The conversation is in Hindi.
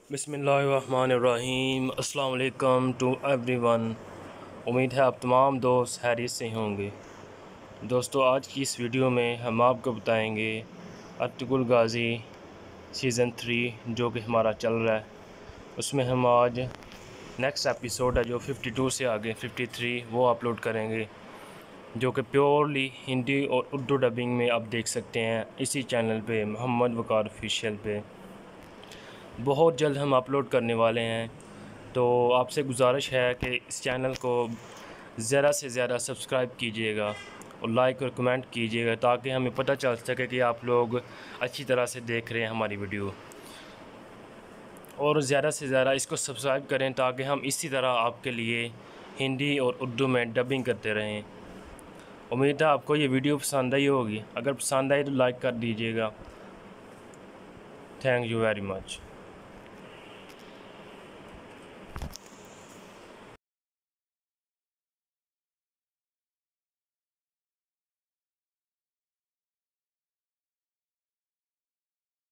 बिस्मिल्लाहिर्रहमानिर्रहीम। अस्सलाम वालेकुम टू एवरीवन। उम्मीद है आप तमाम दोस्त खैरियत से होंगे। दोस्तों, आज की इस वीडियो में हम आपको बताएंगे ertugrul गाज़ी सीज़न 3 जो कि हमारा चल रहा है। उसमें हम आज नेक्स्ट एपिसोड है जो 52 से आगे 53 वो अपलोड करेंगे, जो कि प्योरली हिंदी और उर्दू डबिंग में आप देख सकते हैं इसी चैनल पे, मोहम्मद वकार ऑफिशियल पे। बहुत जल्द हम अपलोड करने वाले हैं, तो आपसे गुजारिश है कि इस चैनल को ज़्यादा से ज़्यादा सब्सक्राइब कीजिएगा और लाइक और कमेंट कीजिएगा, ताकि हमें पता चल सके कि आप लोग अच्छी तरह से देख रहे हैं हमारी वीडियो। और ज़्यादा से ज़्यादा इसको सब्सक्राइब करें ताकि हम इसी तरह आपके लिए हिंदी और उर्दू में डबिंग करते रहें। उम्मीद है आपको ये वीडियो पसंद आई होगी। अगर पसंद आई तो लाइक कर दीजिएगा। Thank you very much.